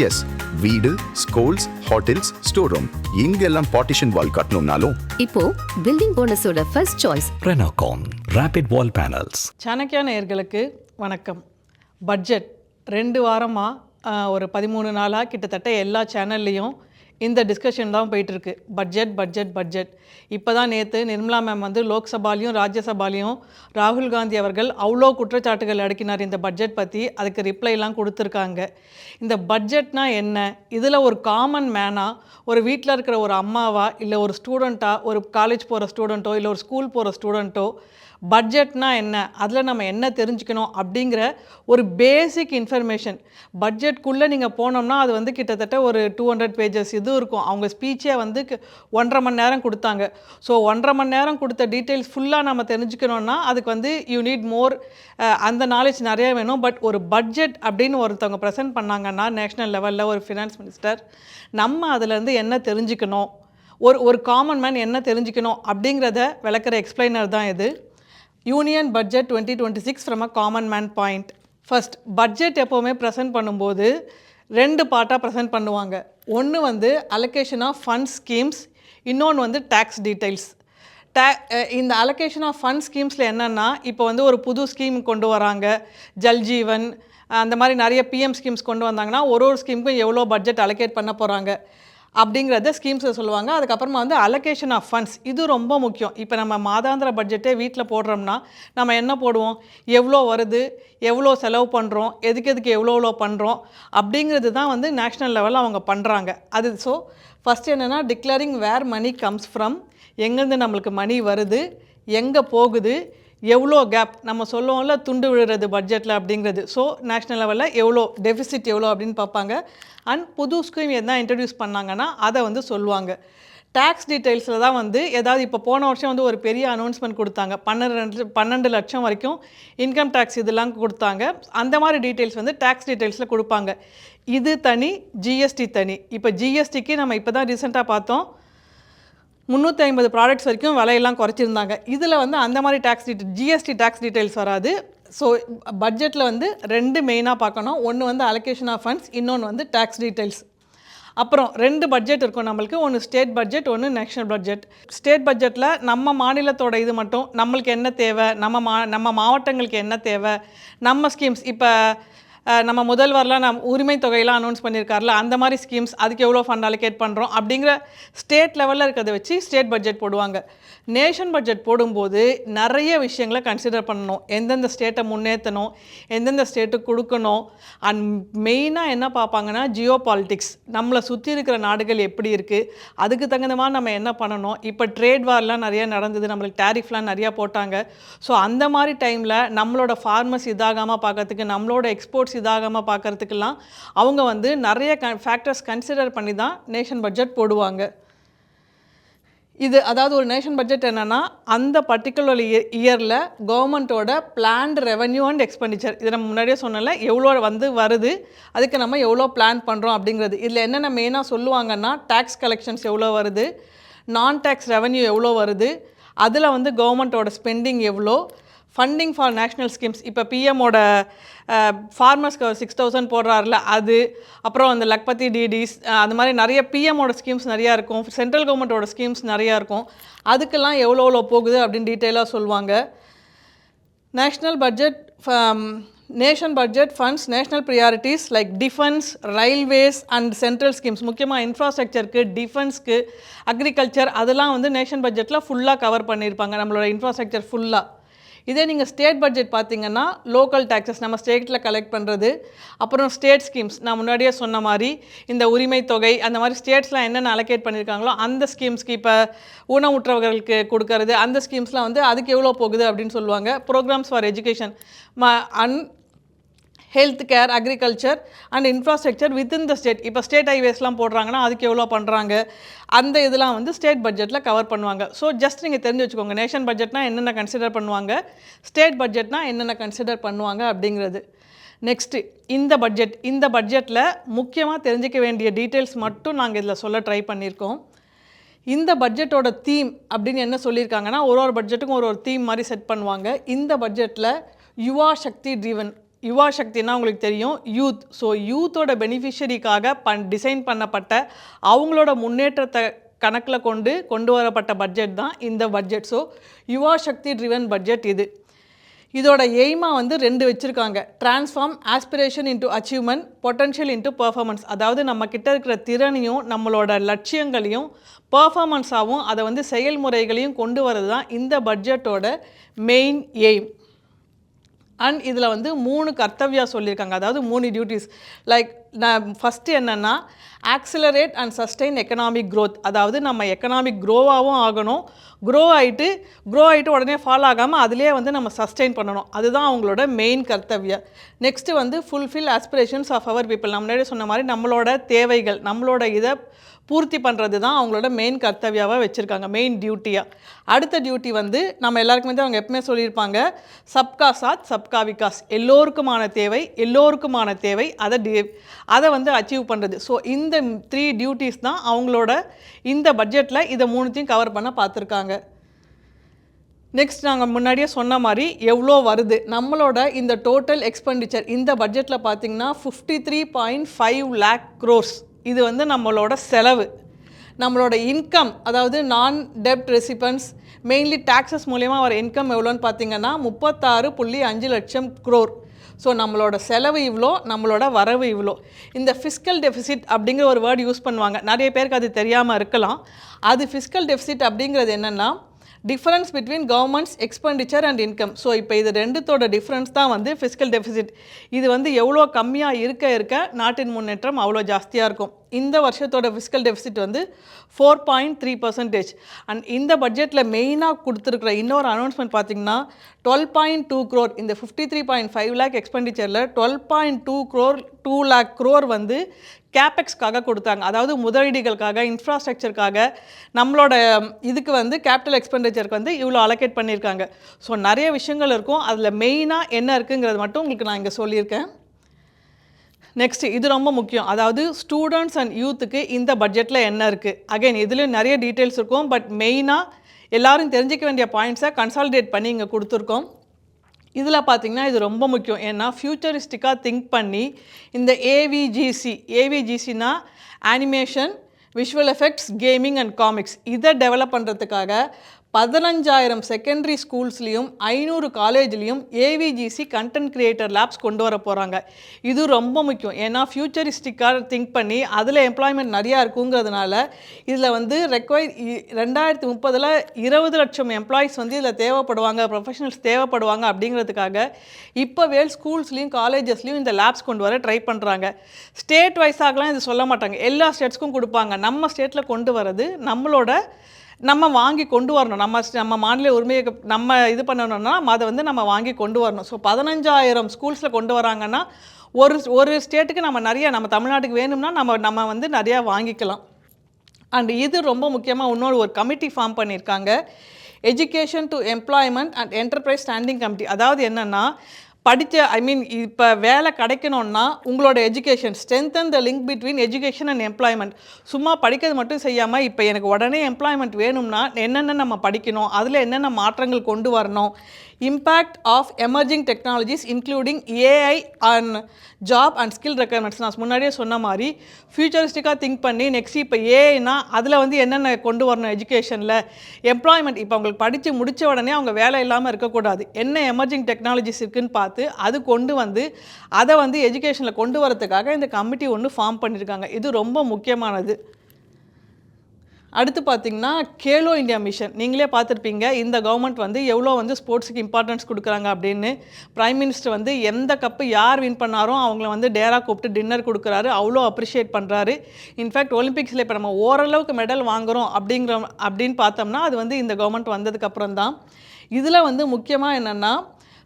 S, வீடு, schools, hotels, store room இங்கெல்லாம் partition wall கட்டணும்னாலும் இப்போ பில்டிங் போனஸோட first choice Renocon Rapid Wall Panels. Chanakya நேயர்களுக்கு வணக்கம். பட்ஜெட் 2 வாரமாக ஒரு 13 நாளாக கிட்டத்தட்ட எல்லா சேனல்லையும் இந்த டிஸ்கஷன் தான் போயிட்டுருக்கு. பட்ஜெட் இப்போ தான் நேற்று நிர்மலா மேம் வந்து லோக்சபாலையும் ராஜ்யசபாலையும் ராகுல் காந்தி அவர்கள் அவ்வளோ குற்றச்சாட்டுகள் அடுக்கினார் இந்த பட்ஜெட் பற்றி. அதுக்கு ரிப்ளைலாம் கொடுத்துருக்காங்க. இந்த பட்ஜெட்னா என்ன, இதில் ஒரு காமன் மேனாக ஒரு வீட்டில் இருக்கிற ஒரு அம்மாவா, இல்லை ஒரு ஸ்டூடெண்ட்டாக, ஒரு காலேஜ் போகிற ஸ்டூடெண்ட்டோ, இல்லை ஒரு ஸ்கூல் போகிற ஸ்டூடெண்ட்டோ பட்ஜெட்னா என்ன, அதில் நம்ம என்ன தெரிஞ்சுக்கணும் அப்படிங்கிற ஒரு பேசிக் இன்ஃபர்மேஷன். பட்ஜெட்குள்ளே நீங்கள் போனோம்னா அது வந்து கிட்டத்தட்ட ஒரு 200 பேஜஸ் இது இருக்கும். அவங்க ஸ்பீச்சே வந்து 1.5 மணி நேரம் கொடுத்தாங்க. ஸோ 1.5 மணி நேரம் கொடுத்த டீட்டெயில்ஸ் ஃபுல்லாக நம்ம தெரிஞ்சுக்கணுன்னா அதுக்கு வந்து யூ நீட் மோர், அந்த நாலேஜ் நிறையா வேணும். பட் ஒரு பட்ஜெட் அப்படின்னு ஒருத்தவங்க ப்ரெசென்ட் பண்ணாங்கன்னா நேஷ்னல் லெவலில் ஒரு ஃபினான்ஸ் மினிஸ்டர், நம்ம அதுலேருந்து என்ன தெரிஞ்சுக்கணும், ஒரு காமன் மேன் என்ன தெரிஞ்சுக்கணும் அப்படிங்கிறத விளக்குற எக்ஸ்பிளைனர் தான் இது. Union budget 2026 from a common man point. First, budget எப்போவுமே ப்ரெசென்ட் பண்ணும்போது 2 பார்ட்டாக ப்ரெசென்ட் பண்ணுவாங்க. ஒன்று வந்து அலோகேஷன் ஆஃப் ஃபண்ட் ஸ்கீம்ஸ், இன்னொன்று வந்து டேக்ஸ் டீட்டெயில்ஸ். இந்த அலோகேஷன் ஆஃப் ஃபண்ட் ஸ்கீம்ஸில் என்னென்னா, இப்போ வந்து ஒரு புது ஸ்கீம் கொண்டு வராங்க, ஜல்ஜீவன் அந்த மாதிரி நிறைய பிஎம் ஸ்கீம்ஸ் கொண்டு வந்தாங்கன்னா ஒரு ஸ்கீமுக்கும் எவ்வளோ பட்ஜெட் அலோகேட் பண்ண போகிறாங்க அப்படிங்கிறத ஸ்கீம்ஸை சொல்லுவாங்க. அதுக்கப்புறமா வந்து அலோகேஷன் ஆஃப் ஃபண்ட்ஸ், இது ரொம்ப முக்கியம். இப்போ நம்ம மாதாந்திர பட்ஜெட்டே வீட்டில் போடுறோம்னா நம்ம என்ன போடுவோம், எவ்வளோ வருது, எவ்வளோ செலவு பண்ணுறோம், எதுக்கு எவ்வளோ பண்ணுறோம் அப்படிங்கிறது தான் வந்து நேஷ்னல் லெவலில் அவங்க பண்ணுறாங்க. அது ஸோ ஃபஸ்ட்டு என்னென்னா declaring where money comes from, எங்கேருந்து நம்மளுக்கு மணி வருது, எங்கே போகுது, எவ்வளோ கேப், நம்ம சொல்லுவோம்ல துண்டு விழுறது பட்ஜெட்டில் அப்படிங்கிறது. ஸோ நேஷ்னல் லெவலில் எவ்வளோ டெஃபிசிட் எவ்வளோ அப்படின்னு பார்ப்பாங்க. அண்ட் புது ஸ்கீம் எதனா இன்ட்ரடியூஸ் பண்ணாங்கன்னா அதை வந்து சொல்லுவாங்க. டேக்ஸ் டீட்டெயில்ஸில் தான் வந்து ஏதாவது இப்போ போன வருஷம் வந்து ஒரு பெரிய அனௌன்ஸ்மெண்ட் கொடுத்தாங்க, 12 லட்சம் வரைக்கும் இன்கம் டேக்ஸ் இதெல்லாம் கொடுத்தாங்க. அந்த மாதிரி டீட்டெயில்ஸ் வந்து டேக்ஸ் டீட்டெயில்ஸில் கொடுப்பாங்க. இது தனி, ஜிஎஸ்டி தனி. இப்போ ஜிஎஸ்டிக்கு நம்ம இப்போ தான் ரீசெண்டாக பார்த்தோம் 350 ப்ராடக்ட்ஸ் வரைக்கும் விலையெல்லாம் குறைச்சிருந்தாங்க. இதில் வந்து அந்த மாதிரி ஜிஎஸ்டி டேக்ஸ் டீட்டெயில்ஸ் வராது. ஸோ பட்ஜெட்டில் வந்து 2 மெயினாக பார்க்கணும். ஒன்று வந்து அலோகேஷன் ஆஃப் ஃபண்ட்ஸ், இன்னொன்று வந்து டேக்ஸ் டீட்டெயில்ஸ். அப்புறம் 2 பட்ஜெட் இருக்கும் நம்மளுக்கு, ஒன்று ஸ்டேட் பட்ஜெட், ஒன்று நேஷ்னல் பட்ஜெட். ஸ்டேட் பட்ஜெட்டில் நம்ம மாநிலத்தோட இது மட்டும், நம்மளுக்கு என்ன தேவை, நம்ம மாவட்டங்களுக்கு என்ன தேவை, நம்ம ஸ்கீம்ஸ், இப்போ நம்ம முதல்வர்லாம் உரிமை தொகையெல்லாம் அனௌன்ஸ் பண்ணியிருக்காருல, அந்த மாதிரி ஸ்கீம்ஸ், அதுக்கு எவ்வளோ ஃபண்ட் அலோகேட் பண்ணுறோம் அப்படிங்கிற ஸ்டேட் லெவலில் இருக்கிறத வச்சு ஸ்டேட் பட்ஜெட் போடுவாங்க. நேஷன் பட்ஜெட் போடும்போது நிறைய விஷயங்களை கன்சிடர் பண்ணணும். எந்தெந்த ஸ்டேட்டை முன்னேற்றணும், எந்தெந்த ஸ்டேட்டுக்கு கொடுக்கணும். அண்ட் மெயினாக என்ன பார்ப்பாங்கன்னா ஜியோ பாலிட்டிக்ஸ், நம்மளை சுற்றி இருக்கிற நாடுகள் எப்படி இருக்குது, அதுக்கு தகுந்த மாதிரி நம்ம என்ன பண்ணணும். இப்போ ட்ரேட் வார்லாம் நிறையா நடந்தது, நம்மளுக்கு டேரிஃப்லாம் நிறையா போட்டாங்க. ஸோ அந்த மாதிரி டைமில் நம்மளோட ஃபார்மர்ஸ் இதாகாமல் பார்க்கறதுக்கு, நம்மளோட எக்ஸ்போர்ட்ஸ் இதாகாமல் பார்க்கறதுக்கெல்லாம் அவங்க வந்து நிறைய ஃபேக்டர்ஸ் கன்சிடர் பண்ணி தான் நேஷன் பட்ஜெட் போடுவாங்க. இது அதாவது ஒரு நேஷன் பட்ஜெட் என்னென்னா அந்த பர்டிகுலர் இயரில் கவர்மெண்ட்டோட பிளான்டு ரெவன்யூ அண்ட் எக்ஸ்பெண்டிச்சர், இதை நம்ம முன்னாடியே சொன்னல எவ்வளோ வந்து வருது, அதுக்கு நம்ம எவ்வளோ பிளான் பண்ணுறோம் அப்படிங்கிறது. இதில் என்னென்ன மெயினாக சொல்லுவாங்கன்னா டேக்ஸ் கலெக்ஷன்ஸ் எவ்வளோ வருது, நான் டேக்ஸ் ரெவன்யூ எவ்வளோ வருது, அதில் வந்து கவர்மெண்ட்டோட ஸ்பெண்டிங் எவ்வளோ, ஃபண்டிங் ஃபார் நேஷ்னல் ஸ்கீம்ஸ், இப்போ பிஎம்மோட ஃபார்மர்ஸ்க்கு 6000 போடுறாருல அது, அப்புறம் அந்த லக்பதி டிடிஸ், அந்த மாதிரி நிறைய பிஎம்மோட ஸ்கீம்ஸ் நிறையா இருக்கும், சென்ட்ரல் கவர்மெண்ட்டோட ஸ்கீம்ஸ் நிறையா இருக்கும், அதுக்கெல்லாம் எவ்வளோ போகுது அப்படின்னு டீட்டெயிலாக சொல்லுவாங்க. National budget, nation budget funds national priorities like defence, railways and central schemes. முக்கியமாக இன்ஃப்ராஸ்ட்ரக்சருக்கு, டிஃபென்ஸ்க்கு, அக்ரிகல்ச்சர், அதெல்லாம் வந்து நேஷன் பட்ஜெட்டில் ஃபுல்லாக கவர் பண்ணியிருப்பாங்க, நம்மளோட இன்ஃப்ராஸ்ட்ரக்சர் ஃபுல்லாக. இதே நீங்கள் ஸ்டேட் பட்ஜெட் பார்த்தீங்கன்னா லோக்கல் டேக்ஸஸ் நம்ம ஸ்டேட்டில் கலெக்ட் பண்ணுறது, அப்புறம் ஸ்டேட் ஸ்கீம்ஸ், நான் முன்னாடியே சொன்ன மாதிரி இந்த உரிமை தொகை அந்த மாதிரி ஸ்டேட்ஸ்லாம் என்னென்ன அலோகேட் பண்ணியிருக்காங்களோ அந்த ஸ்கீம்ஸ்க்கு, இப்போ ஊனமுற்றவர்களுக்கு கொடுக்கறது, அந்த ஸ்கீம்ஸ்லாம் வந்து அதுக்கு எவ்வளோ போகுது அப்படின்னு சொல்லுவாங்க. Programs for education, health care, agriculture and infrastructure within the state, இப்போ ஸ்டேட் ஹைவேஸ்லாம் போடுறாங்கன்னா அதுக்கு எவ்வளோ பண்ணுறாங்க, அந்த இதெல்லாம் வந்து ஸ்டேட் பட்ஜெட்டில் கவர் பண்ணுவாங்க. ஸோ ஜஸ்ட் நீங்கள் தெரிஞ்சு வச்சுக்கோங்க, நேஷன் பட்ஜெட்னா என்னென்ன கன்சிடர் பண்ணுவாங்க, ஸ்டேட் பட்ஜெட்னா என்னென்ன கன்சிடர் பண்ணுவாங்க அப்படிங்கிறது. நெக்ஸ்ட்டு இந்த பட்ஜெட்டில் முக்கியமாக தெரிஞ்சிக்க வேண்டிய டீட்டெயில்ஸ் மட்டும் நாங்கள் இதில் சொல்ல ட்ரை பண்ணியிருக்கோம். இந்த பட்ஜெட்டோட தீம் அப்படின்னு என்ன சொல்லியிருக்காங்கன்னா ஒரு பட்ஜெட்டுக்கும் ஒரு தீம் மாதிரி செட் பண்ணுவாங்க. இந்த பட்ஜெட்டில் யுவா சக்தி ட்ரிவன், யுவா சக்தினா உங்களுக்கு தெரியும் யூத். ஸோ யூத்தோட பெனிஃபிஷரிக்காக டிசைன் பண்ணப்பட்ட அவங்களோட முன்னேற்றத்தை கணக்கில் கொண்டு வரப்பட்ட பட்ஜெட் தான் இந்த பட்ஜெட். ஸோ யுவா சக்தி ட்ரிவன் பட்ஜெட் இது. இதோட எய்மாக வந்து 2 வச்சுருக்காங்க. Transform aspiration into achievement, potential into performance. அதாவது நம்ம கிட்ட இருக்கிற திறனையும் நம்மளோட லட்சியங்களையும் பெர்ஃபார்மன்ஸாகவும் அதை வந்து செயல்முறைகளையும் கொண்டு வரது தான் இந்த பட்ஜெட்டோட மெயின் எய்ம். அண்ட் இதில் வந்து 3 கர்த்தவ்யா சொல்லியிருக்காங்க, அதாவது 3 டியூட்டிஸ். லைக் நான் ஃபஸ்ட்டு என்னென்னா accelerate and sustain economic growth. அதாவது நம்ம எக்கனாமிக் க்ரோவாகவும் ஆகணும், க்ரோ ஆகிட்டு உடனே ஃபாலோ ஆகாமல் அதிலே வந்து நம்ம சஸ்டெயின் பண்ணணும். அதுதான் அவங்களோட மெயின் கர்த்தவ்யா. நெக்ஸ்ட்டு வந்து fulfil aspirations of our people. நம்ம முன்னாடி சொன்ன மாதிரி நம்மளோட தேவைகள், நம்மளோட இதை பூர்த்தி பண்ணுறது தான் அவங்களோட மெயின் கர்த்தவ்யாவாக வச்சுருக்காங்க, மெயின் டியூட்டியாக. அடுத்த டியூட்டி வந்து நம்ம எல்லாருக்குமே தான் அவங்க எப்பவுமே சொல்லியிருப்பாங்க, சப்கா சாத் சப்கா விகாஸ். எல்லோருக்குமான தேவை அதை வந்து அச்சீவ் பண்ணுறது. ஸோ இந்த 3 டியூட்டிஸ் தான் அவங்களோட இந்த பட்ஜெட்டில் இதை 3த்தையும் கவர் பண்ண பார்த்துருக்காங்க. நெக்ஸ்ட் நாங்கள் முன்னாடியே சொன்ன மாதிரி எவ்வளோ வருது நம்மளோட இந்த டோட்டல் எக்ஸ்பெண்டிச்சர் இந்த பட்ஜெட்டில் பார்த்திங்கன்னா 53.5 lakh crores. இது வந்து நம்மளோட செலவு. நம்மளோட இன்கம், அதாவது நான் டெப்ட் ரெசிபன்ஸ் மெயின்லி டாக்ஸஸ் மூலயமா வர இன்கம் எவ்வளோன்னு பார்த்தீங்கன்னா 36.5 லட்சம் crore. ஸோ நம்மளோட செலவு இவ்வளோ, நம்மளோட வரவு இவ்வளோ. இந்த ஃபிஸ்கல் டெஃபிசிட் அப்படிங்கிற ஒரு வேர்டு யூஸ் பண்ணுவாங்க, நிறைய பேருக்கு அது தெரியாமல் இருக்கலாம். அது ஃபிஸ்கல் டெஃபிசிட் அப்படிங்கிறது என்னென்னா difference between governments expenditure and income. So இப்போ இது 2தோட டிஃப்ரென்ஸ் தான் வந்து ஃபிஸ்கல் டெஃபிசிட். இது வந்து எவ்வளோ கம்மியாக இருக்க நாட்டின் முன்னேற்றம் அவ்வளோ ஜாஸ்தியாக இருக்கும். இந்த வருஷத்தோட ஃபிஸ்கல் டெஃபிசிட் வந்து 4.3%. அண்ட் இந்த பட்ஜெட்டில் மெயினாக கொடுத்துருக்குற இன்னொரு அனௌன்ஸ்மெண்ட் பார்த்திங்கன்னா 12.2 crore. இந்த 53.5 lakh எக்ஸ்பெண்டிச்சரில் 12.2 crore 2 lakh crore வந்து கேபெக்ஸ்க்காக கொடுத்தாங்க. அதாவது முதலீடுகளுக்காக, இன்ஃப்ராஸ்ட்ரக்சருக்காக, நம்மளோட இதுக்கு வந்து கேபிட்டல் எக்ஸ்பெண்டிச்சருக்கு வந்து இவ்வளோ அலோகேட் பண்ணியிருக்காங்க. ஸோ நிறைய விஷயங்கள் இருக்கும், அதில் மெயினாக என்ன இருக்குங்கிறது மட்டும் உங்களுக்கு நான் இங்கே சொல்லியிருக்கேன். நெக்ஸ்ட்டு இது ரொம்ப முக்கியம், அதாவது ஸ்டூடெண்ட்ஸ் அண்ட் யூத்துக்கு இந்த பட்ஜெட்டில் என்ன இருக்குது. அகைன் இதில் நிறைய டீட்டெயில்ஸ் இருக்கும், பட் மெயினாக எல்லோரும் தெரிஞ்சிக்க வேண்டிய பாயிண்ட்ஸை கன்சாலிடேட் பண்ணி இங்கே கொடுத்துருக்கோம். இதில் பார்த்திங்கன்னா இது ரொம்ப முக்கியம், ஏன்னா ஃப்யூச்சரிஸ்டிக்காக திங்க் பண்ணி இந்த ஏவிஜிசினா animation, visual effects, gaming and comics இதை டெவலப் பண்ணுறதுக்காக 15,000 செகண்டரி ஸ்கூல்ஸ்லேயும் 500 காலேஜ்லேயும் ஏவிஜிசி கண்டென்ட் கிரியேட்டர் லேப்ஸ் கொண்டு வர போகிறாங்க. இது ரொம்ப முக்கியம், ஏன்னா ஃப்யூச்சரிஸ்டிக்காக திங்க் பண்ணி அதில் எம்ப்ளாய்மெண்ட் நிறையா இருக்குங்கிறதுனால இதில் வந்து 2030 20 லட்சம் எம்ப்ளாயிஸ் வந்து இதில் தேவைப்படுவாங்க, ப்ரொஃபஷனல்ஸ் தேவைப்படுவாங்க. அப்படிங்கிறதுக்காக இப்போவே ஸ்கூல்ஸ்லேயும் காலேஜஸ்லேயும் இந்த லேப்ஸ் கொண்டு வர ட்ரை பண்ணுறாங்க. ஸ்டேட் வைஸாகலாம் இது சொல்ல மாட்டாங்க, எல்லா ஸ்டேட்ஸ்க்கும் கொடுப்பாங்க. நம்ம ஸ்டேட்டில் கொண்டு வரது நம்ம வாங்கி கொண்டு வரணும். நம்ம மாநில உரிமையை நம்ம இது பண்ணணும்னா அதை வந்து நம்ம வாங்கி கொண்டு வரணும். ஸோ 15,000 ஸ்கூல்ஸில் கொண்டு வராங்கன்னா ஒரு ஸ்டேட்டுக்கு நம்ம தமிழ்நாட்டுக்கு வேணும்னா நம்ம வந்து நிறையா வாங்கிக்கலாம். அண்ட் இது ரொம்ப முக்கியமாக இன்னொரு ஒரு கமிட்டி ஃபார்ம் பண்ணியிருக்காங்க, education to employment and enterprise standing committee. அதாவது என்னென்னா இப்போ வேலை கிடைக்கணும்னா உங்களோட education, strengthen the link between education and employment. சும்மா படிக்கிறது மட்டும் செய்யாமல் இப்போ எனக்கு உடனே எம்ப்ளாய்மெண்ட் வேணும்னா என்னென்ன நம்ம படிக்கணும், அதில் என்னென்ன மாற்றங்கள் கொண்டு வரணும், impact of emerging technologies including AI and job and skill requirements. நான் முன்னாடியே சொன்ன மாதிரி ஃபியூச்சரிஸ்டிக்காக திங்க் பண்ணி நெக்ஸ்ட் இப்போ ஏஐனா அதில் வந்து என்னென்ன கொண்டு வரணும், எஜுகேஷனில் எம்ப்ளாய்மெண்ட். இப்போ அவங்களுக்கு படித்து முடித்த உடனே அவங்க வேலை இல்லாமல் இருக்கக்கூடாது, என்ன எமர்ஜிங் டெக்னாலஜிஸ் இருக்குதுன்னு பார்த்து அது கொண்டு வந்து அதை வந்து எஜுகேஷனில் கொண்டு வரதுக்காக இந்த கமிட்டி ஒன்று ஃபார்ம் பண்ணியிருக்காங்க. இது ரொம்ப முக்கியமானது. அடுத்து பார்த்திங்கன்னா கேலோ இந்தியா மிஷன். நீங்களே பார்த்துருப்பீங்க இந்த கவர்மெண்ட் வந்து எவ்வளோ வந்து ஸ்போர்ட்ஸுக்கு இம்பார்ட்டன்ஸ் கொடுக்குறாங்க அப்படின்னு. பிரைம் மினிஸ்டர் வந்து எந்த கப்பு யார் வின் பண்ணாரோ அவங்கள வந்து டேராக கூப்பிட்டு டின்னர் கொடுக்குறாரு, அவ்வளோ அப்ரிஷியேட் பண்ணுறாரு. இன்ஃபேக்ட் ஒலிம்பிக்ஸில் இப்போ நம்ம ஓரளவுக்கு மெடல் வாங்குகிறோம் அப்படின்னு பார்த்தோம்னா அது வந்து இந்த கவர்மெண்ட் வந்ததுக்கப்புறம் தான். இதில் வந்து முக்கியமாக என்னென்னா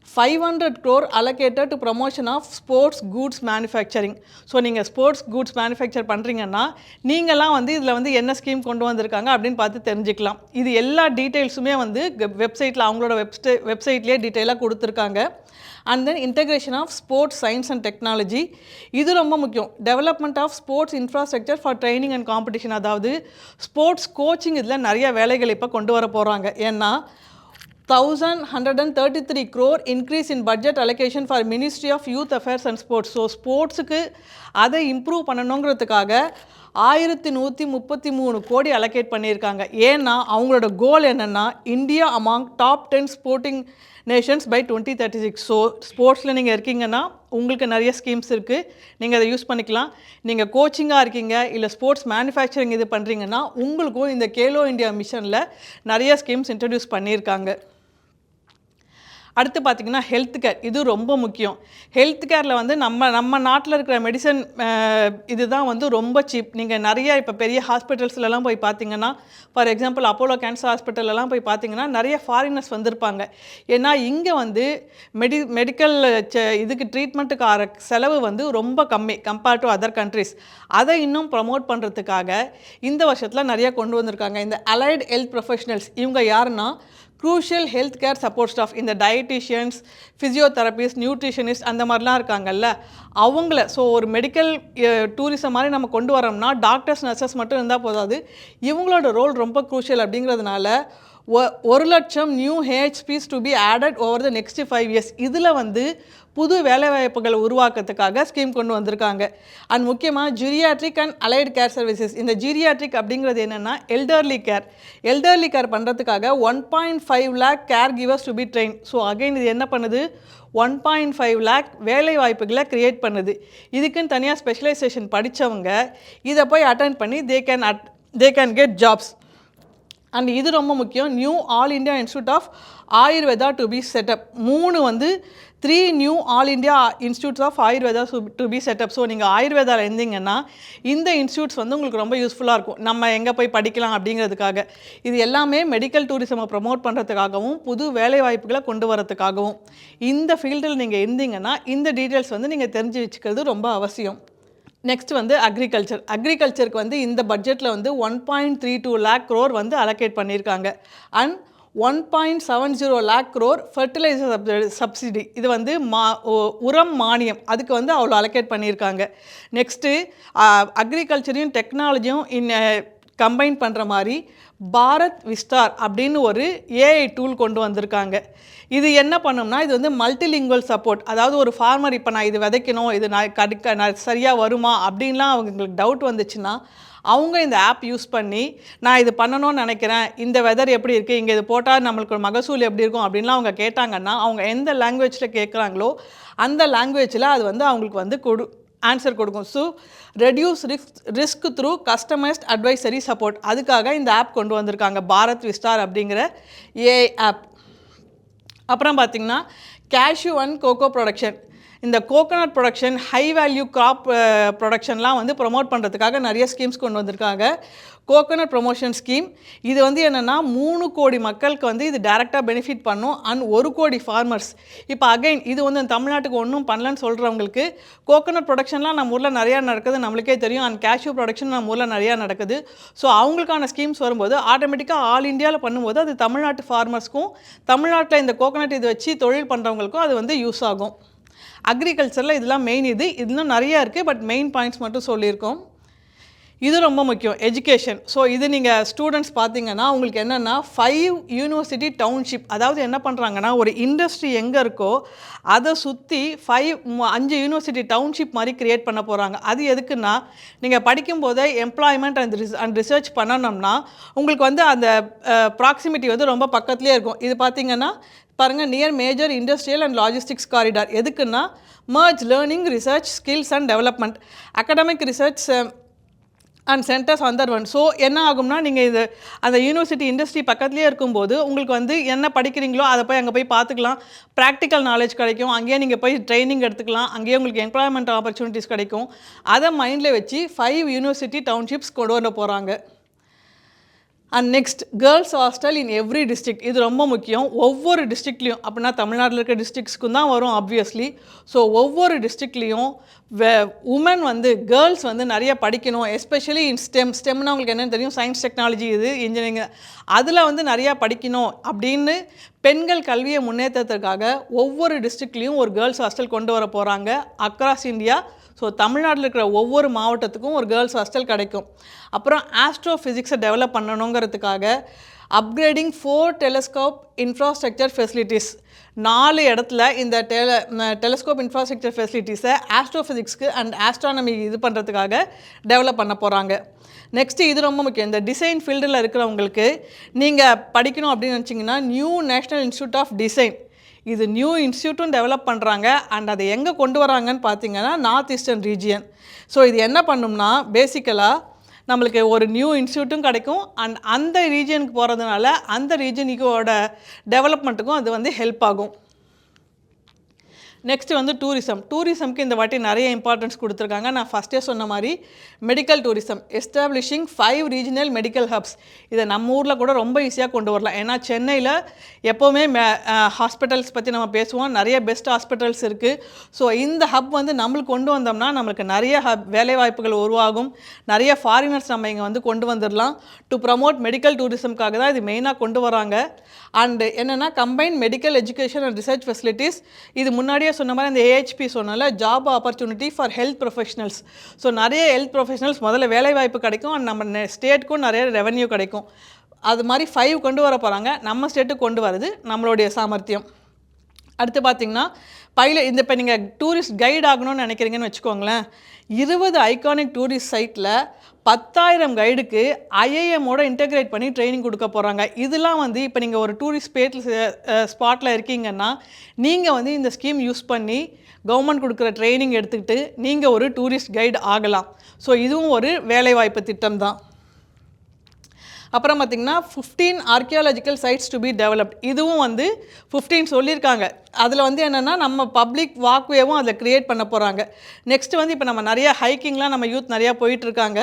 500 crore allocated to promotion of sports goods manufacturing. So நீங்கள் ஸ்போர்ட்ஸ் கூட்ஸ் மேனுஃபேக்சர் பண்ணுறீங்கன்னா நீங்கள்லாம் வந்து இதில் வந்து என்ன ஸ்கீம் கொண்டு வந்திருக்காங்க அப்படின்னு பார்த்து தெரிஞ்சுக்கலாம். இது எல்லா டீட்டெயில்ஸுமே வந்து வெப்சைட்டில் அவங்களோட வெப்சைட்லேயே டீட்டெயிலாக கொடுத்துருக்காங்க. And then integration of sports science and technology, இது ரொம்ப முக்கியம். Development of sports infrastructure for training and competition. அதாவது ஸ்போர்ட்ஸ் கோச்சிங் இதில் நிறைய வேலைகள் இப்போ கொண்டு வர போகிறாங்க. ஏன்னா 1,133 crore increase in budget allocation for Ministry of Youth Affairs and Sports. So ஸ்போர்ட்ஸுக்கு அதை இம்ப்ரூவ் பண்ணணுங்கிறதுக்காக 1133 கோடி அலோகேட் பண்ணியிருக்காங்க. ஏன்னா அவங்களோட கோல் என்னென்னா India among top 10 sporting nations by 2036. So ஸ்போர்ட்ஸில் நீங்கள் இருக்கீங்கன்னா உங்களுக்கு நிறைய ஸ்கீம்ஸ் இருக்குது, நீங்கள் அதை யூஸ் பண்ணிக்கலாம். நீங்கள் கோச்சிங்காக இருக்கீங்க இல்லை ஸ்போர்ட்ஸ் மேனுஃபேக்சரிங் இது பண்ணுறீங்கன்னா உங்களுக்கும் இந்த கேலோ இந்தியா மிஷனில் நிறைய ஸ்கீம்ஸ் இன்ட்ரடியூஸ் பண்ணியிருக்காங்க. அடுத்து பார்த்திங்கன்னா ஹெல்த் கேர், இது ரொம்ப முக்கியம். ஹெல்த் கேரில் வந்து நம்ம நாட்டில் இருக்கிற மெடிசன் இதுதான் வந்து ரொம்ப சீப். நீங்கள் நிறைய இப்போ பெரிய ஹாஸ்பிட்டல்ஸ்லலாம் போய் பார்த்தீங்கன்னா, ஃபார் எக்ஸாம்பிள் அப்போலோ கேன்சர் ஹாஸ்பிட்டலெலாம் போய் பார்த்தீங்கன்னா நிறைய ஃபாரினர்ஸ் வந்திருப்பாங்க. ஏன்னா இங்கே வந்து மெடிக்கல் இதுக்கு ட்ரீட்மெண்ட்டுக்கு செலவு வந்து ரொம்ப கம்மி கம்பேர்ட் டு அதர் கண்ட்ரிஸ். அதை இன்னும் ப்ரமோட் பண்ணுறதுக்காக இந்த வருஷத்தில் நிறைய கொண்டு வந்திருக்காங்க. இந்த அலைடு ஹெல்த் ப்ரொஃபஷனல்ஸ் இவங்க யாருன்னா crucial health care support staff, இந்த டயட்டிஷியன்ஸ், ஃபிசியோதெரபிஸ்ட், நியூட்ரிஷனிஸ்ட் அந்த மாதிரிலாம் இருக்காங்கல்ல அவங்கள. ஸோ ஒரு மெடிக்கல் டூரிசம் மாதிரி நம்ம கொண்டு வரோம்னா டாக்டர்ஸ் நர்சஸ் மட்டும் இருந்தால் போதாது, இவங்களோட ரோல் ரொம்ப க்ரூஷியல். அப்படிங்கிறதுனால 1,00,000 new HPs to be added over the next 5 years. இதில் வந்து புது வேலைவாய்ப்புகளை உருவாக்கத்துக்காக ஸ்கீம் கொண்டு வந்திருக்காங்க. அண்ட் முக்கியமாக geriatric and allied care services. இந்த ஜீரியாட்ரிக் அப்படிங்கிறது என்னென்னா எல்டர்லி கேர் பண்ணுறதுக்காக 1.5 lakh care givers to be train. So again இது என்ன பண்ணுது, 1.5 lakh வேலை வாய்ப்புகளை க்ரியேட் பண்ணுது. இதுக்குன்னு தனியாக ஸ்பெஷலைசேஷன் படித்தவங்க இதை போய் அட்டென்ட் பண்ணி they can get jobs. And இது ரொம்ப முக்கியம், new All India Institute of Ayurveda to be set up. 3 new All India Institutes of Ayurveda to be set up. So நீங்கள் ஆயுர்வேதாவில் இருந்தீங்கன்னா இந்த இன்ஸ்டியூட்ஸ் வந்து உங்களுக்கு ரொம்ப யூஸ்ஃபுல்லாக இருக்கும். நம்ம எங்கே போய் படிக்கலாம் அப்படிங்கிறதுக்காக. இது எல்லாமே மெடிக்கல் டூரிசமை ப்ரமோட் பண்ணுறதுக்காகவும் புது வேலைவாய்ப்புகளை கொண்டு வரதுக்காகவும். இந்த ஃபீல்டில் நீங்கள் இருந்தீங்கன்னா இந்த டீட்டெயில்ஸ் வந்து நீங்கள் தெரிஞ்சு வச்சுக்கிறது ரொம்ப அவசியம். நெக்ஸ்ட் வந்து அக்ரிகல்ச்சருக்கு வந்து இந்த பட்ஜெட்டில் வந்து 1.32 lakh crore வந்து அலோகேட் பண்ணியிருக்காங்க. And 1.70 lakh crore fertiliser subsidy, இது வந்து உரம் மானியம், அதுக்கு வந்து அவ்வளோ அலோகேட் பண்ணியிருக்காங்க. நெக்ஸ்ட்டு அக்ரிகல்ச்சரையும் டெக்னாலஜியும் கம்பைன் பண்ணுற மாதிரி பாரத் விஸ்தார் அப்படின்னு ஒரு ஏஐ டூல் கொண்டு வந்திருக்காங்க. இது என்ன பண்ணோம்னா இது வந்து மல்டிலிங்குவல் சப்போர்ட். அதாவது ஒரு ஃபார்மர் இப்போ நான் இது விதைக்கணும், இது நான் சரியாக வருமா அப்படின்லாம் அவங்களுக்கு டவுட் வந்துச்சுன்னா அவங்க இந்த ஆப் யூஸ் பண்ணி நான் இது பண்ணணும்னு நினைக்கிறேன், இந்த வெதர் எப்படி இருக்குது, இங்கே இது போட்டால் நம்மளுக்கு மகசூல் எப்படி இருக்கும் அப்படின்லாம் அவங்க கேட்டாங்கன்னா அவங்க எந்த லாங்குவேஜில் கேட்குறாங்களோ அந்த லாங்குவேஜில் அது வந்து அவங்களுக்கு வந்து ஆன்சர் கொடுக்கும். So reduce risk through customised advisory support, அதுக்காக இந்த ஆப் கொண்டு வந்திருக்காங்க, பாரத் விஸ்தார் அப்படிங்கிற ஏஐ ஆப். அப்புறம் பார்த்திங்கன்னா கேஷ்யூ அண்ட் கோகோ ப்ரொடக்ஷன். இந்த coconut production, high value crop ப்ரொடக்ஷன்லாம் வந்து ப்ரொமோட் பண்ணுறதுக்காக நிறைய ஸ்கீம்ஸ் கொண்டு வந்திருக்காங்க. கோகோனட் ப்ரொமோஷன் ஸ்கீம் இது வந்து என்னென்னா 3 கோடி மக்களுக்கு வந்து இது டைரெக்டாக பெனிஃபிட் பண்ணும். அண்ட் 1 கோடி ஃபார்மர்ஸ். இப்போ அகைன் இது வந்து தமிழ்நாட்டுக்கு ஒன்றும் பண்ணலன்னு சொல்கிறவங்களுக்கு கோகோனட் ப்ரொடக்ஷன்லாம் நம்ம ஊரில் நிறையா நடக்குது நம்மளுக்கே தெரியும். அண்ட் கேஷ்யூ ப்ரொடக்ஷன் நம்ம ஊரில் நிறையா நடக்குது. ஸோ அவங்களுக்கான ஸ்கீம்ஸ் வரும்போது ஆட்டோமேட்டிக்காக ஆல் இந்தியாவில் பண்ணும்போது அது தமிழ்நாட்டு ஃபார்மர்ஸ்க்கும் தமிழ்நாட்டில் இந்த கோகோனட் இது வச்சு தொழில் பண்ணுறவங்களுக்கும் அது வந்து யூஸ் ஆகும். அக்ரிகல்ச்சரில் இதெல்லாம் மெயின். இது இன்னும் நிறையா இருக்குது, பட் மெயின் பாயிண்ட்ஸ் மட்டும் சொல்லியிருக்கோம். இது ரொம்ப முக்கியம், எஜுகேஷன். ஸோ இது நீங்கள் ஸ்டூடெண்ட்ஸ் பார்த்தீங்கன்னா உங்களுக்கு என்னென்னா 5 யூனிவர்சிட்டி டவுன்ஷிப். அதாவது என்ன பண்ணுறாங்கன்னா ஒரு இண்டஸ்ட்ரி எங்கே இருக்கோ அதை சுற்றி 5 யூனிவர்சிட்டி டவுன்ஷிப் மாதிரி க்ரியேட் பண்ண போகிறாங்க. அது எதுக்குன்னா நீங்கள் படிக்கும்போதே எம்ப்ளாய்மெண்ட் அண்ட் ரிசர்ச் பண்ணணும்னா உங்களுக்கு வந்து அந்த ப்ராக்சிமிட்டி வந்து ரொம்ப பக்கத்துலேயே இருக்கும். இது பார்த்திங்கன்னா பாருங்கள், near major industrial and logistics corridor. எதுக்குன்னா merge learning, research, skills and development, academic research and centres under one. So என்ன ஆகும்னா நீங்கள் இது அந்த யூனிவர்சிட்டி இண்டஸ்ட்ரி பக்கத்துலேயே இருக்கும்போது உங்களுக்கு வந்து என்ன படிக்கிறீங்களோ அதை போய் அங்கே போய் பார்த்துக்கலாம், ப்ராக்டிக்கல் நாலேஜ் கிடைக்கும், அங்கேயே நீங்கள் போய் ட்ரைனிங் எடுத்துக்கலாம், அங்கேயே உங்களுக்கு எம்ப்ளாய்மெண்ட் ஆப்பர்ச்சுனிட்டிஸ் கிடைக்கும். அதை மைண்டில் வச்சு 5 யூனிவர்சிட்டி டவுன்ஷிப்ஸ் கொண்டு வர போகிறாங்க. And next girls hostel in every district. இது ரொம்ப முக்கியம். ஒவ்வொரு டிஸ்ட்ரிக்ட்லேயும், அப்படின்னா தமிழ்நாட்டில் இருக்க டிஸ்ட்ரிக்ஸ்க்கும் தான் வரும் ஆப்வியஸ்லி. ஸோ ஒவ்வொரு டிஸ்ட்ரிக்ட்லேயும் உமன் வந்து கேர்ள்ஸ் வந்து நிறைய படிக்கணும். எஸ்பெஷலி இன் ஸ்டெம்னா உங்களுக்கு என்னென்னு தெரியும், சயின்ஸ், டெக்னாலஜி, இது இன்ஜினியரிங், அதில் வந்து நிறையா படிக்கணும் அப்படின்னு பெண்கள் கல்வியை முன்னேற்றத்துக்காக ஒவ்வொரு டிஸ்ட்ரிக்ட்லேயும் ஒரு கேர்ள்ஸ் ஹாஸ்டல் கொண்டு வர போகிறாங்க அக்ராஸ் இந்தியா. ஸோ தமிழ்நாட்டில் இருக்கிற ஒவ்வொரு மாவட்டத்துக்கும் ஒரு கேர்ள்ஸ் ஹாஸ்டல் கிடைக்கும். அப்புறம் ஆஸ்ட்ரோ ஃபிசிக்ஸை டெவலப் பண்ணணுங்கிறதுக்காக அப்கிரேடிங் 4 டெலஸ்கோப் இன்ஃப்ராஸ்ட்ரக்சர் ஃபெசிலிட்டிஸ். 4 இடத்துல இந்த டெலஸ்கோப் இன்ஃப்ராஸ்ட்ரக்சர் ஃபெசிலிட்டிஸை ஆஸ்ட்ரோஃபிசிக்ஸ்க்கு அண்ட் ஆஸ்ட்ரானமி இது பண்ணுறதுக்காக டெவலப் பண்ண போகிறாங்க. நெக்ஸ்ட்டு இது ரொம்ப முக்கியம். இந்த டிசைன் ஃபீல்டில் இருக்கிறவங்களுக்கு நீங்கள் படிக்கணும் அப்படின்னு நினச்சிங்கன்னா new national institute of Design, இது நியூ இன்ஸ்டியூட்டும் டெவலப் பண்ணுறாங்க. அண்ட் அதை எங்கே கொண்டு வராங்கன்னு பார்த்தீங்கன்னா நார்த் ஈஸ்டர்ன் ரீஜியன். ஸோ இது என்ன பண்ணும்னா பேசிக்கலாக நம்மளுக்கு ஒரு நியூ இன்ஸ்டியூட்டும் கிடைக்கும் அண்ட் அந்த ரீஜியனுக்கு போகிறதுனால அந்த ரீஜனுக்கோட டெவலப்மெண்ட்டுக்கும் அது வந்து ஹெல்ப் ஆகும். நெக்ஸ்ட்டு வந்து டூரிசம்க்கு இந்த வாட்டி நிறைய இம்பார்ட்டன்ஸ் கொடுத்துருக்காங்க. நான் ஃபஸ்ட்டே சொன்ன மாதிரி medical tourism establishing 5 regional medical hubs. இதை நம்ம ஊரில் கூட ரொம்ப ஈஸியாக கொண்டு வரலாம். ஏன்னா சென்னையில் எப்போவுமே ஹாஸ்பிட்டல்ஸ் பற்றி நம்ம பேசுவோம், நிறைய பெஸ்ட் ஹாஸ்பிட்டல்ஸ் இருக்குது. ஸோ இந்த ஹப் வந்து நம்மளுக்கு கொண்டு வந்தோம்னா நம்மளுக்கு நிறைய வேலைவாய்ப்புகள் உருவாகும், நிறைய ஃபாரினர்ஸ் நம்ம இங்கே வந்து கொண்டு வந்துடலாம். டு ப்ரமோட் மெடிக்கல் டூரிசம்காக தான் இது மெயினாக கொண்டு வராங்க. அண்டு என்னென்னா combine medical education and research facilities. இது முன்னாடியே சொன்ன மாதிரி இந்த ஏஹெச்பி சொன்னால job opportunity for health professionals. So நிறைய ஹெல்த் ப்ரொஃபஷனல்ஸ் முதல்ல வேலைவாய்ப்பு கிடைக்கும் அண்ட் நம்ம ஸ்டேட்டுக்கும் நிறைய ரெவன்யூ கிடைக்கும். அது மாதிரி 5 கொண்டு வர போகிறாங்க. நம்ம ஸ்டேட்டுக்கு கொண்டு வரது நம்மளுடைய சாமர்த்தியம். அடுத்து பார்த்திங்கன்னா இப்போ நீங்கள் டூரிஸ்ட் கைட் ஆகணும்னு நினைக்கிறீங்கன்னு வச்சுக்கோங்களேன், 20 ஐகானிக் டூரிஸ்ட் சைட்டில் 10,000 கைடுக்கு ஐஏஎம்மோட இன்டெகிரேட் பண்ணி ட்ரைனிங் கொடுக்க போகிறாங்க. இதெல்லாம் வந்து இப்போ நீங்கள் ஒரு டூரிஸ்ட் ஸ்பாட்டில் இருக்கீங்கன்னா நீங்கள் வந்து இந்த ஸ்கீம் யூஸ் பண்ணி கவர்மெண்ட் கொடுக்குற ட்ரைனிங் எடுத்துக்கிட்டு நீங்கள் ஒரு டூரிஸ்ட் கைடு ஆகலாம். ஸோ இதுவும் ஒரு வேலைவாய்ப்பு திட்டம் தான். அப்புறம் பார்த்திங்கன்னா 15 archaeological sides to be developed. இதுவும் வந்து 15 சொல்லியிருக்காங்க. அதில் வந்து என்னென்னா நம்ம பப்ளிக் வாக்வேவும் அதில் க்ரியேட் பண்ண போகிறாங்க. நெக்ஸ்ட்டு வந்து இப்போ நம்ம நிறைய ஹைக்கிங்லாம் நம்ம யூத் நிறையா போயிட்டுருக்காங்க.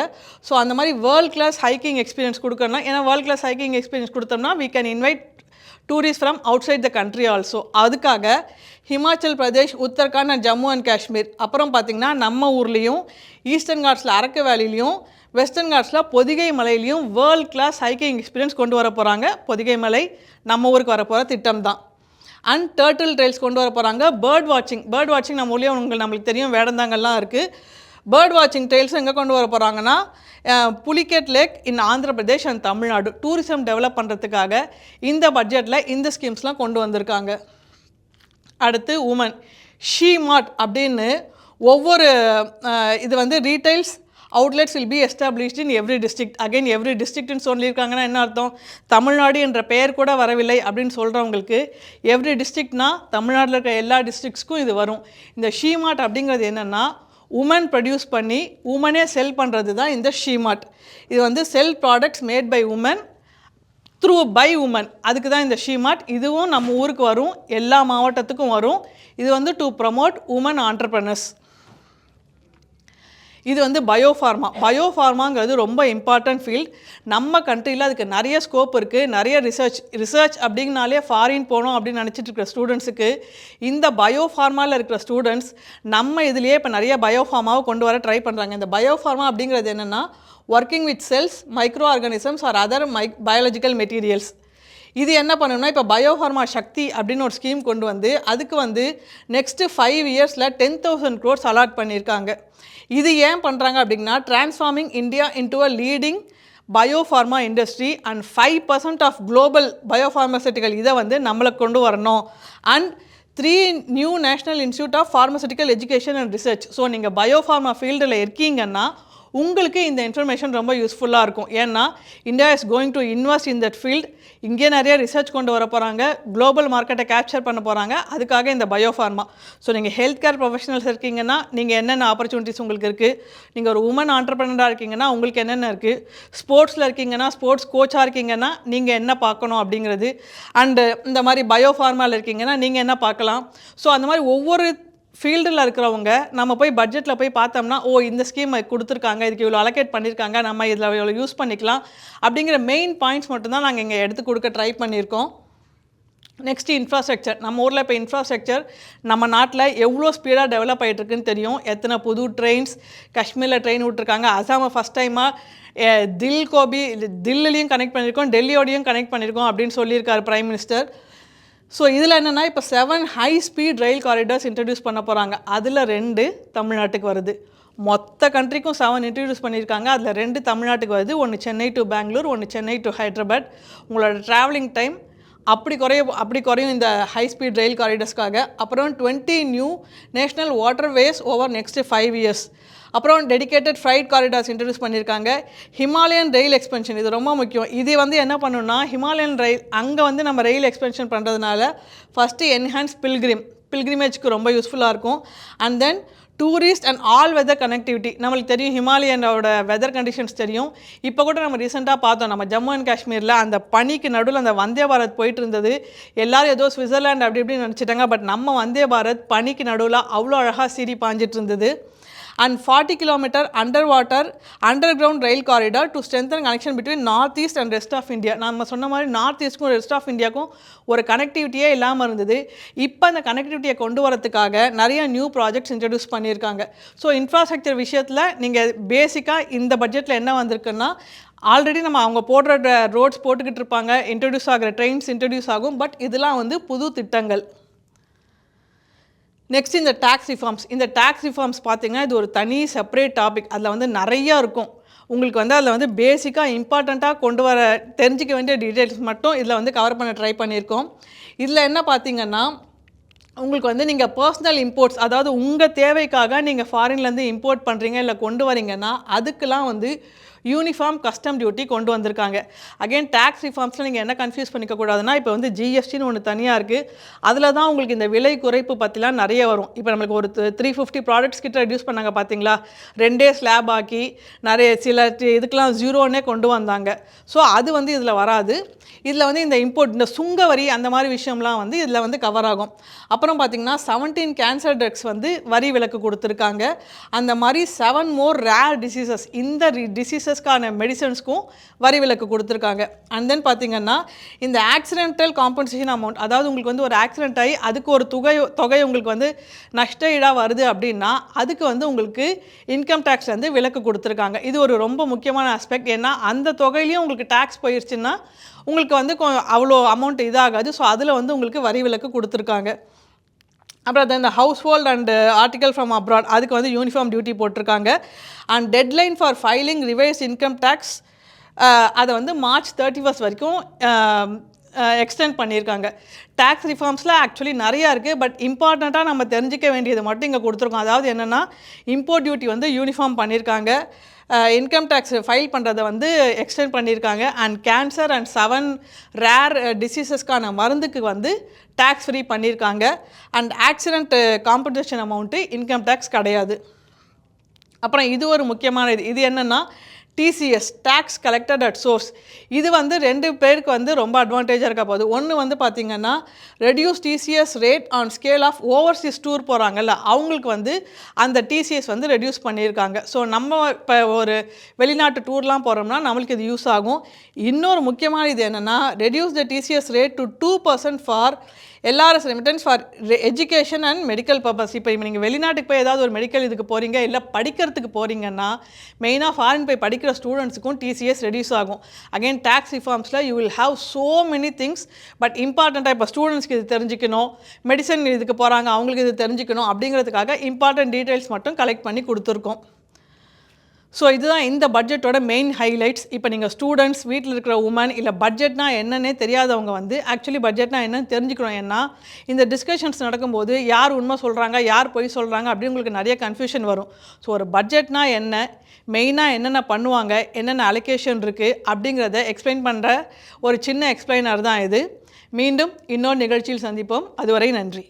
ஸோ அந்த மாதிரி வேர்ல்ட் கிளாஸ் ஹைக்கிங் எக்ஸ்பீரியன்ஸ் கொடுக்கணும். ஏன்னா வேர்ல்ட் கிளாஸ் ஹைக்கிங் எக்ஸ்பீரியன்ஸ் கொடுத்தோம்னா we can invite tourist from outside the country also. அதுக்காக ஹிமாச்சல் பிரதேஷ், உத்தரகாண்ட் அண்ட் ஜம்மு அண்ட் காஷ்மீர், அப்புறம் பார்த்திங்கன்னா நம்ம ஊர்லேயும் ஈஸ்டர்ன் காட்ஸில் அரக்க வேலிலையும் வெஸ்டர்ன் காட்ஸில் பொதிகை மலையிலையும் வேர்ல்ட் கிளாஸ் ஹைக்கிங் எக்ஸ்பீரியன்ஸ் கொண்டு வர போகிறாங்க. பொதிகை மலை நம்ம ஊருக்கு வர போகிற திட்டம் தான். அண்ட் டர்ட்டில் ட்ரெயில்ஸ் கொண்டு வர போகிறாங்க. பேர்ட் வாட்சிங் நம்ம ஊர்லேயே நம்மளுக்கு தெரியும், வேடந்தாங்கல்லாம் இருக்குது. பேர்ட் வாட்சிங் ட்ரெயில்ஸ் எங்கே கொண்டு வர போகிறாங்கன்னா Pulicat lake in Andhra Pradesh and Tamil Nadu. Tourism develop பண்ணுறதுக்காக இந்த பட்ஜெட்டில் இந்த ஸ்கீம்ஸ்லாம் கொண்டு வந்திருக்காங்க. அடுத்து உமன் ஷீ மார்ட் அப்படின்னு ஒவ்வொரு இது வந்து retails outlets will be established in every district. Again every district ன்னு சொல்லியிருக்காங்கன்னா என்ன அர்த்தம், தமிழ்நாடு என்ற பெயர் கூட வரவில்லை அப்படின்னு சொல்கிறவங்களுக்கு எவ்ரி டிஸ்ட்ரிக்ட்னா தமிழ்நாட்டில் இருக்கிற எல்லா டிஸ்ட்ரிக்ட்ஸ்க்கும் இது வரும். இந்த ஷீமார்ட் அப்படிங்கிறது என்னென்னா உமன் ப்ரொடியூஸ் பண்ணி உமனே செல் பண்ணுறது தான் இந்த ஷீமார்ட். இது வந்து sell products made by women through by women, அதுக்கு தான் இந்த ஷீமார்ட். இதுவும் நம்ம ஊருக்கு வரும், எல்லா மாவட்டத்துக்கும் வரும். இது வந்து டு ப்ரமோட் உமன் ஆண்டர்ப்ரனர்ஸ். இது வந்து பயோஃபார்மாங்கிறது ரொம்ப இம்பார்ட்டன்ட் ஃபீல்ட். நம்ம கண்ட்ரியில் அதுக்கு நிறைய ஸ்கோப் இருக்குது, நிறைய ரிசர்ச் அப்படிங்கனாலே ஃபாரின் போகணும் அப்படின்னு நினச்சிட்டு இருக்கிற ஸ்டூடெண்ட்ஸுக்கு இந்த பயோஃபார்மாவில் இருக்கிற ஸ்டூடெண்ட்ஸ் நம்ம இதுலேயே இப்போ நிறைய பயோஃபார்மாவை கொண்டு வர ட்ரை பண்ணுறாங்க. இந்த பயோஃபார்மா அப்படிங்கிறது என்னென்னா working with cells, micro organisms or other biological materials. இது என்ன பண்ணணும்னா இப்போ பயோஃபார்மா சக்தி அப்படின்னு ஒரு ஸ்கீம் கொண்டு வந்து அதுக்கு வந்து நெக்ஸ்ட்டு 5 இயர்ஸில் 10,000 crores அலாட் பண்ணியிருக்காங்க. இது ஏன் பண்ணுறாங்க அப்படின்னா transforming India into a leading biopharma industry and 5% of global biopharmaceutical இதை வந்து நம்மளை கொண்டு வரணும். And 3 new national institute of pharmaceutical education and research. So நீங்கள் பயோஃபார்மா ஃபீல்டில் இருக்கீங்கன்னா உங்களுக்கு இந்த இன்ஃபர்மேஷன் ரொம்ப யூஸ்ஃபுல்லாக இருக்கும். ஏன்னா India is going to invest in that field. இங்கே நிறைய ரிசர்ச் கொண்டு வர போகிறாங்க, குளோபல் மார்க்கெட்டை கேப்சர் பண்ண போகிறாங்க. அதுக்காக இந்த பயோஃபார்மா. ஸோ நீங்கள் ஹெல்த் கேர் ப்ரொஃபஷனல்ஸ் இருக்கீங்கன்னா நீங்கள் என்னென்ன ஆப்பர்ச்சுனிட்டிஸ் உங்களுக்கு இருக்குது, நீங்கள் ஒரு உமன் ஆண்டர்ப்ரனராக இருக்கீங்கன்னா உங்களுக்கு என்னென்ன இருக்குது, ஸ்போர்ட்ஸில் இருக்கீங்கன்னா ஸ்போர்ட்ஸ் கோச்சாக இருக்கீங்கன்னா நீங்கள் என்ன பார்க்கணும் அப்படிங்கிறது, அண்டு இந்த மாதிரி பயோஃபார்மாவில் இருக்கீங்கன்னா நீங்கள் என்ன பார்க்கலாம். ஸோ அந்த மாதிரி ஒவ்வொரு ஃபீல்டில் இருக்கிறவங்க நம்ம போய் பட்ஜெட்டில் போய் பார்த்தோம்னா இந்த ஸ்கீம் கொடுத்துருக்காங்க, இதுக்கு இவ்வளோ அலோகேட் பண்ணியிருக்காங்க, நம்ம இதில் இவ்வளோ யூஸ் பண்ணிக்கலாம் அப்படிங்கிற மெயின் பாயிண்ட்ஸ் மட்டும்தான் நாங்கள் இங்கே எடுத்து கொடுக்க ட்ரை பண்ணியிருக்கோம். Next infrastructure. நம்ம ஊரில் இப்போ இன்ஃப்ராஸ்ட்ரக்சர் நம்ம நாட்டில் எவ்வளோ ஸ்பீடாக டெவலப் ஆகிட்டுருக்குன்னு தெரியும். எத்தனை புது ட்ரெயின்ஸ், காஷ்மீரில் ட்ரெயின் விட்ருக்காங்க, அசாமை ஃபஸ்ட் டைமாக தில்லிலையும் கனெக்ட் பண்ணியிருக்கோம், டெல்லியோடையும் கனெக்ட் பண்ணியிருக்கோம் அப்படின்னு சொல்லியிருக்காரு பிரைம் மினிஸ்டர். ஸோ இதில் என்னென்னா இப்போ 7 ஹை ஸ்பீட் ரயில் காரிடார்ஸ் இன்ட்ரடியூஸ் பண்ண போகிறாங்க. அதில் 2 தமிழ்நாட்டுக்கு வருது. மொத்த கண்ட்ரிக்கும் 7 இன்ட்ரடியூஸ் பண்ணியிருக்காங்க. அதில் 2 தமிழ்நாட்டுக்கு வருது. ஒன்று சென்னை டு பெங்களூர், ஒன்று சென்னை டு ஹைதராபாத். உங்களோட ட்ராவலிங் டைம் அப்படி குறையும் இந்த ஹை ஸ்பீட் ரயில் காரிடர்ஸ்க்காக. அப்புறம் 20 new national waterways over next 5 years. அப்புறம் டெடிகேட்டட் ஃப்ரைட் காரிடார்ஸ் இன்ட்ரடியூஸ் பண்ணியிருக்காங்க. ஹிமாலயன் ரயில் எக்ஸ்பென்ஷன், இது ரொம்ப முக்கியம். இது வந்து என்ன பண்ணணும்னா, ஹிமாலயன் ரயில் அங்கே வந்து நம்ம ரயில் எக்ஸ்பென்ஷன் பண்ணுறதுனால ஃபஸ்ட்டு என்ஹான்ஸ் பில்கிரிமேஜ்க்கு ரொம்ப யூஸ்ஃபுல்லாக இருக்கும். And then tourist and all weather connectivity. நம்மளுக்கு தெரியும் ஹிமாலயனோட வெதர் கண்டிஷன்ஸ் தெரியும். இப்போ கூட நம்ம ரீசெண்டாக பார்த்தோம், நம்ம ஜம்மு அண்ட் காஷ்மீரில் அந்த பனிக்கு நடுவில் அந்த வந்தே பாரத் போயிட்டு இருந்தது. எல்லோரும் ஏதோ சுவிட்சர்லாண்ட் அப்படி இப்படின்னு நினச்சிட்டாங்க. பட் நம்ம வந்தே பாரத் பனிக்கு நடுவில் அவ்வளோ அழகாக சீறி பாஞ்சிட்டு இருந்தது. And 40 kilometer underground rail corridor to strengthen connection between north east and rest of India. நம்ம சொன்ன மாதிரி நார்த் ஈஸ்ட்க்கும் ரெஸ்ட் ஆஃப் இந்தியாவுக்கும் ஒரு கனெக்டிவிட்டியே இல்லாமல் இருந்தது. இப்போ அந்த கனெக்டிவிட்டியை கொண்டு வரதுக்காக நிறைய நியூ ப்ராஜெக்ட்ஸ் இன்ட்ரடியூஸ் பண்ணியிருக்காங்க. ஸோ இன்ஃப்ராஸ்ட்ரக்சர் விஷயத்தில் நீங்கள் பேசிக்காக இந்த பட்ஜெட்டில் என்ன வந்திருக்குன்னா, ஆல்ரெடி நம்ம அவங்க போடுற ரோட்ஸ் போட்டுக்கிட்டு இருப்பாங்க, இன்ட்ரடியூஸ் ஆகிற ட்ரெயின்ஸ் இன்ட்ரடியூஸ் ஆகும். பட் இதெல்லாம் வந்து புது திட்டங்கள். நெக்ஸ்ட் இந்த டேக்ஸ் ரிஃபார்ம்ஸ் பார்த்திங்கன்னா இது ஒரு தனி செப்பரேட் டாபிக். அதில் வந்து நிறையா இருக்கும். உங்களுக்கு வந்து அதில் வந்து பேசிக்காக இம்பார்ட்டண்ட்டாக கொண்டு வர தெரிஞ்சிக்க வேண்டிய டீட்டெயில்ஸ் மட்டும் இதில் வந்து கவர் பண்ண ட்ரை பண்ணியிருக்கோம். இதில் என்ன பார்த்திங்கன்னா, உங்களுக்கு வந்து நீங்கள் பர்சனல் இம்போர்ட்ஸ், அதாவது உங்கள் தேவைக்காக நீங்கள் ஃபாரின்லேருந்து இம்போர்ட் பண்ணுறீங்க இல்லை கொண்டு வரீங்கன்னா அதுக்கெலாம் வந்து யூனிஃபார்ம் கஸ்டம் டியூட்டி கொண்டு வந்திருக்காங்க. அகைன் டேக்ஸ் ரிஃபார்ம்ஸில் நீங்கள் என்ன கன்ஃபியூஸ் பண்ணிக்கக்கூடாதுன்னா, இப்போ வந்து ஜிஎஸ்டின்னு ஒன்று தனியாக இருக்குது. அதில் தான் உங்களுக்கு இந்த விலை குறைப்பு பற்றிலாம் நிறைய வரும். இப்போ நம்மளுக்கு ஒரு 350 ப்ராடக்ட்ஸ் கிட்ட ரெடியூஸ் பண்ணாங்க பார்த்தீங்களா, 2 ஸ்லாப் ஆக்கி நிறைய சில இதுக்கெலாம் 0ன்னே கொண்டு வந்தாங்க. ஸோ அது வந்து இதில் வராது. இதில் வந்து இந்த இம்போர்ட், இந்த சுங்க வரி அந்த மாதிரி விஷயம்லாம் வந்து இதில் வந்து கவர் ஆகும். அப்புறம் பார்த்திங்கன்னா 17 கேன்சர் ட்ரக்ஸ் வந்து வரி விலக்கு கொடுத்துருக்காங்க. அந்த மாதிரி 7 மோர் ரேர் டிசீசஸ், இந்த டிசீசஸ்க்கான மெடிசன்ஸ்க்கும் வரி விலக்கு கொடுத்துருக்காங்க. அண்ட் தென் பார்த்திங்கன்னா இந்த ஆக்சிடென்டல் காம்பன்சேஷன் அமௌண்ட், அதாவது உங்களுக்கு வந்து ஒரு ஆக்சிடென்ட் ஆகி அதுக்கு ஒரு தொகை உங்களுக்கு வந்து நஷ்ட ஈடாக வருது அப்படின்னா அதுக்கு வந்து உங்களுக்கு இன்கம் டேக்ஸ் வந்து விலக்கு கொடுத்துருக்காங்க. இது ஒரு ரொம்ப முக்கியமான ஆஸ்பெக்ட். ஏன்னா அந்த தொகையிலையும் உங்களுக்கு டேக்ஸ் போயிடுச்சுன்னா உங்களுக்கு வந்து அவ்வளோ அமௌண்ட் இதாகாது. ஸோ அதில் வந்து உங்களுக்கு வரி விலக்கு கொடுத்துருக்காங்க. அப்புறம் இந்த household and article from abroad, அதுக்கு வந்து யூனிஃபார்ம் டியூட்டி போட்டிருக்காங்க. And deadline for filing revise income tax அதை வந்து மார்ச் 31 வரைக்கும் எக்ஸ்டெண்ட் பண்ணியிருக்காங்க. டேக்ஸ் ரிஃபார்ம்ஸில் ஆக்சுவலி நிறையா இருக்குது. பட் இம்பார்ட்டண்ட்டாக நம்ம தெரிஞ்சிக்க வேண்டியது மட்டும் இங்கே கொடுத்துருக்கோம். அதாவது என்னென்னா, இம்போர்ட் டியூட்டி வந்து யூனிஃபார்ம் பண்ணியிருக்காங்க, இன்கம் டேக்ஸ் ஃபைல் பண்ணுறதை வந்து எக்ஸ்டெண்ட் பண்ணியிருக்காங்க. அண்ட் கேன்சர் அண்ட் 7 ரேர் டிசீசஸ்க்கான மருந்துக்கு வந்து டேக்ஸ் ஃப்ரீ பண்ணியிருக்காங்க. And accident compensation amount income tax கிடையாது. அப்புறம் இது ஒரு முக்கியமான இது என்னென்னா, TCS, tax collected at source. இது வந்து 2 பேருக்கு வந்து ரொம்ப அட்வான்டேஜாக இருக்க போகுது. ஒன்று வந்து பார்த்திங்கன்னா, reduce TCS rate on scale of overseas tour போகிறாங்கல்ல, அவங்களுக்கு வந்து அந்த டிசிஎஸ் வந்து ரெடியூஸ் பண்ணியிருக்காங்க. ஸோ நம்ம இப்போ ஒரு வெளிநாட்டு டூர்லாம் போகிறோம்னா நம்மளுக்கு இது யூஸ் ஆகும். இன்னொரு முக்கியமான இது என்னென்னா, reduce the TCS rate to 2% for LRS remittance for education and medical purpose. இப்போ நீங்கள் வெளிநாட்டுக்கு போய் ஏதாவது ஒரு மெடிக்கல் இதுக்கு போகிறீங்க இல்லை படிக்கிறதுக்கு போகிறீங்கன்னா, மெயினாக ஃபாரின் போய் படிக்கிற ஸ்டூடெண்ட்ஸுக்கும் டிசிஎஸ் ரெடியூஸ் ஆகும். அகைன் டேக்ஸ் ரிஃபார்ம்ஸில் you will have so many things. But இம்பார்ட்டண்ட்டாக இப்போ ஸ்டூடெண்ட்ஸ்க்கு இது தெரிஞ்சுக்கணும், மெடிசன் இதுக்கு போகிறாங்க அவங்களுக்கு இது தெரிஞ்சுக்கணும் அப்படிங்கிறதுக்காக இம்பார்ட்டன்ட் டீட்டெயில்ஸ் மட்டும் கலெக்ட் பண்ணி கொடுத்துருக்கோம். ஸோ இதுதான் இந்த பட்ஜெட்டோட மெயின் ஹைலைட்ஸ். இப்போ நீங்கள் ஸ்டூடெண்ட்ஸ், வீட்டில் இருக்கிற உமன், இல்லை பட்ஜெட்னா என்னன்னே தெரியாதவங்க வந்து ஆக்சுவலி பட்ஜெட்னா என்னன்னு தெரிஞ்சுக்கணும். ஏன்னா இந்த டிஸ்கஷன்ஸ் நடக்கும்போது யார் உண்மை சொல்கிறாங்க, யார் பொய் சொல்கிறாங்க அப்படின்னு உங்களுக்கு நிறைய கன்ஃபியூஷன் வரும். ஸோ ஒரு பட்ஜெட்னா என்ன, மெயினாக என்னென்ன பண்ணுவாங்க, என்னென்ன அலோகேஷன் இருக்குது அப்படிங்கிறத எக்ஸ்பிளைன் பண்ணுற ஒரு சின்ன எக்ஸ்பிளைனர் தான் இது. மீண்டும் இன்னொரு நிகழ்ச்சியில் சந்திப்போம். அதுவரை நன்றி.